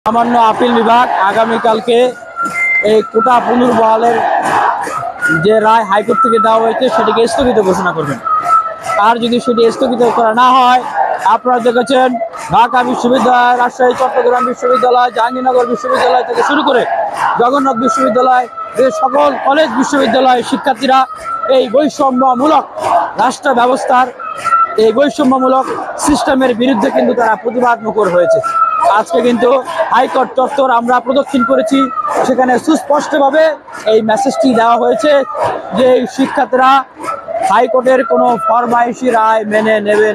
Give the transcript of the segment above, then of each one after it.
সামান্য আপিল বিভাগ আগামীকালকে এই কোটা পুনর্বহালের যে রায় হাইকোর্ট থেকে দেওয়া হয়েছে সেটিকে স্থগিত ঘোষণা করবেন। আর যদি সেটি স্থগিত করা না হয়, আপনারা দেখেছেন ঢাকা বিশ্ববিদ্যালয়, রাজশাহী, চট্টগ্রাম বিশ্ববিদ্যালয়, জাহাঙ্গীরনগর বিশ্ববিদ্যালয় থেকে শুরু করে জগন্নাথ বিশ্ববিদ্যালয়, যে সকল কলেজ বিশ্ববিদ্যালয়ের শিক্ষার্থীরা এই বৈষম্যমূলক রাষ্ট্র ব্যবস্থার এই বৈষম্যমূলক সিস্টেমের বিরুদ্ধে কিন্তু তারা প্রতিবাদ মুখর হয়েছে। আজকে কিন্তু হাইকোর্ট চত্বর আমরা প্রদক্ষিণ করেছি, সেখানে সুস্পষ্টভাবে এই মেসেজটি দেওয়া হয়েছে যে শিক্ষার্থীরা হাইকোর্টের কোনো ফরমাইশি রায় মেনে নেবে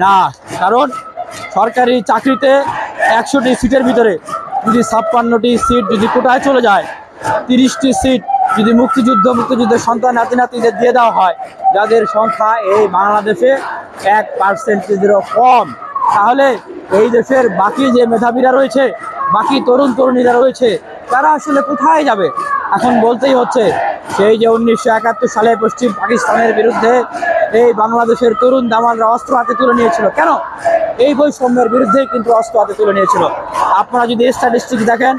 না। কারণ সরকারি চাকরিতে 100টি সিটের ভিতরে যদি 56টি সিট যদি কোটায় চলে যায়, 30টি সিট যদি মুক্তিযুদ্ধের সন্তান নাতিদের দিয়ে দেওয়া হয়, যাদের সংখ্যা এই বাংলাদেশে 1%-এরও কম, তাহলে এই দেশের বাকি যে মেধাবীরা রয়েছে, বাকি তরুণীরা রয়েছে, তারা আসলে কোথায় যাবে? এখন বলতেই হচ্ছে সেই যে 1971 সালে পশ্চিম পাকিস্তানের বিরুদ্ধে এই বাংলাদেশের তরুণ দামালরা অস্ত্র হাতে তুলে নিয়েছিল। কেন? এই বৈষম্যের বিরুদ্ধেই কিন্তু অস্ত্র হাতে তুলে নিয়েছিল। আপনারা যদি স্ট্যাটিস্টিক্স দেখেন,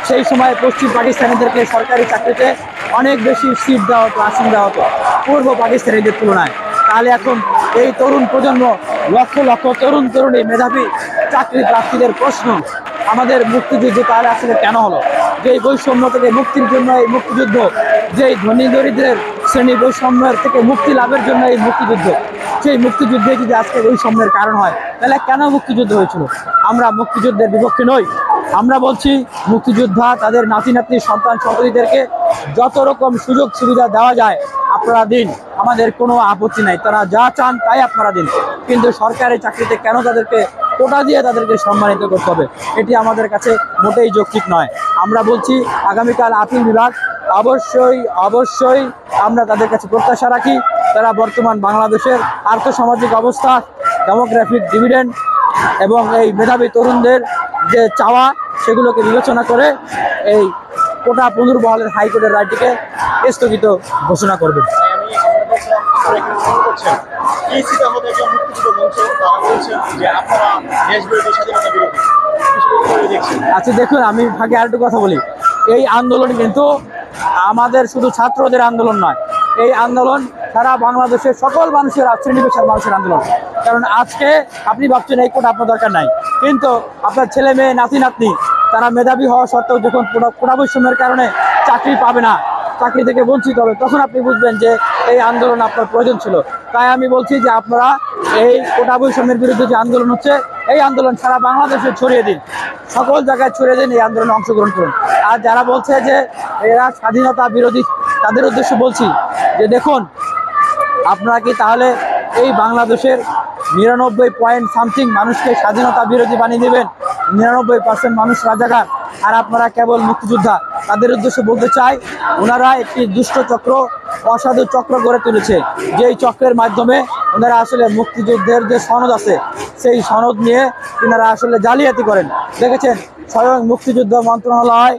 সেই সময় পশ্চিম পাকিস্তানিদেরকে সরকারি চাকরিতে অনেক বেশি সিট দেওয়া হতো, আসন দেওয়া হতো পূর্ব পাকিস্তানিদের তুলনায়। তাহলে এখন এই তরুণ প্রজন্ম, লক্ষ লক্ষ তরুণী মেধাবী চাকরি প্রার্থীদের প্রশ্ন, আমাদের মুক্তিযুদ্ধ তাহলে আসলে কেন হলো? যে এই বৈষম্য থেকে মুক্তির জন্য এই মুক্তিযুদ্ধ, যেই ধনী দরিদ্রের শ্রেণী বৈষম্যের থেকে মুক্তি লাভের জন্য এই মুক্তিযুদ্ধ, সেই মুক্তিযুদ্ধে যদি আজকে বৈষম্যের কারণ হয়, তাহলে কেন মুক্তিযুদ্ধ হয়েছিল? আমরা মুক্তিযুদ্ধের বিপক্ষে নই। আমরা বলছি মুক্তিযোদ্ধা তাদের নাতি সন্তান সন্ততিদেরকে যত রকম সুযোগ সুবিধা দেওয়া যায় আপনারা দিন, আমাদের কোনো আপত্তি নাই। তারা যা চান তাই আপনারা দিন, কিন্তু সরকারি চাকরিতে কেন তাদেরকে কোটা দিয়ে তাদেরকে সম্মানিত করতে হবে? এটি আমাদের কাছে মোটেই যৌক্তিক নয়। আমরা বলছি আগামীকাল আপিল বিভাগ অবশ্যই আমরা তাদের কাছে প্রত্যাশা রাখি তারা বর্তমান বাংলাদেশের আর্থসামাজিক অবস্থা, ডেমোগ্রাফিক ডিভিডেন্ড এবং এই মেধাবী তরুণদের যে চাওয়া, সেগুলোকে বিবেচনা করে এই কোটা পুনর্বহালের হাইকোর্টের রায়টিকে স্থগিত ঘোষণা করবেন। আচ্ছা দেখুন, আমি আগে আরেকটু কথা বলি। এই আন্দোলন কিন্তু আমাদের শুধু ছাত্রদের আন্দোলন নয়, এই আন্দোলন সারা বাংলাদেশের সকল মানুষের, শ্রেণী পেশার মানুষের আন্দোলন। কারণ আজকে আপনি ভাবছেন এই কোটা আপনার দরকার নাই, কিন্তু আপনার ছেলে মেয়ে নাতি তারা মেধাবী হওয়া সত্ত্বেও যখন কোটা বৈষম্যের কারণে চাকরি পাবে না, চাকরি থেকে বঞ্চিত হবে, তখন আপনি বুঝবেন যে এই আন্দোলন আপনার প্রয়োজন ছিল। তাই আমি বলছি যে আপনারা এই কোটা বৈষম্যের বিরুদ্ধে যে আন্দোলন হচ্ছে, এই আন্দোলন সারা বাংলাদেশে ছড়িয়ে দিন, সকল জায়গায় ছড়িয়ে দিন, এই আন্দোলনে অংশগ্রহণ করুন। আর যারা বলছে যে এরা স্বাধীনতা বিরোধী, তাদের উদ্দেশ্যে বলছি যে দেখুন, আপনারা কি তাহলে এই বাংলাদেশের 99 মানুষকে স্বাধীনতা বিরোধী বানিয়ে দেবেন? 99% মানুষ রাজাকার, আর আপনারা কেবল মুক্তিযোদ্ধা? তাদের উদ্দেশ্যে বলতে চাই, ওনারা একটি দুষ্ট চক্র, অসাধু চক্র গড়ে তুলেছে, যেই চক্রের মাধ্যমে ওনারা আসলে মুক্তিযুদ্ধের যে সনদ আছে, সেই সনদ নিয়ে ওনারা আসলে জালিয়াতি করেন। দেখেছেন স্বয়ং মুক্তিযুদ্ধ মন্ত্রণালয়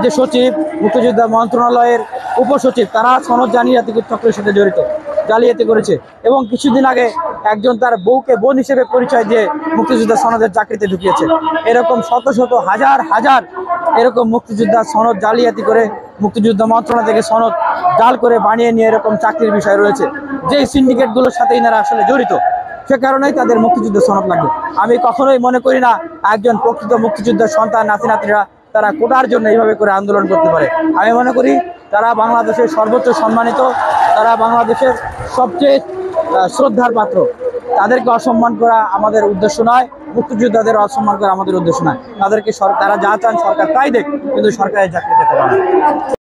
যে সচিব, মুক্তিযুদ্ধ মন্ত্রণালয়ের উপসচিব, তারা সনদ জালিয়াতি চক্রের সাথে জড়িত, জালিয়াতি করেছে। এবং কিছুদিন আগে একজন তার বউকে বোন হিসেবে পরিচয় দিয়ে মুক্তিযোদ্ধা সনদের চাকরিতে ঢুকিয়েছে। এরকম শত হাজার এরকম মুক্তিযোদ্ধা সনদ জালিয়াতি করে মুক্তিযুদ্ধ মন্ত্রণালয় থেকে সনদ জাল করে বানিয়ে নিয়ে এরকম চাকরির বিষয় রয়েছে, যেই সিন্ডিকেটগুলোর সাথে এনারা আসলে জড়িত। সে কারণেই তাদের মুক্তিযুদ্ধ সনদ লাগবে। আমি কখনোই মনে করি না একজন প্রকৃত মুক্তিযুদ্ধের সন্তান নাতিরা তারা কোটার জন্য এইভাবে করে আন্দোলন করতে পারে। আমি মনে করি তারা বাংলাদেশের সর্বোচ্চ সম্মানিত, তারা বাংলাদেশের সবচেয়ে শ্রদ্ধার পাত্র। তাদেরকে অসম্মান করা আমাদের উদ্দেশ্য নয়, মুক্তিযোদ্ধাদের অসম্মান করা আমাদের উদ্দেশ্য নয়। তাদেরকে তারা যা চান সরকার তাই দেখ, কিন্তু সরকারের চাকরি দিতে পারে না।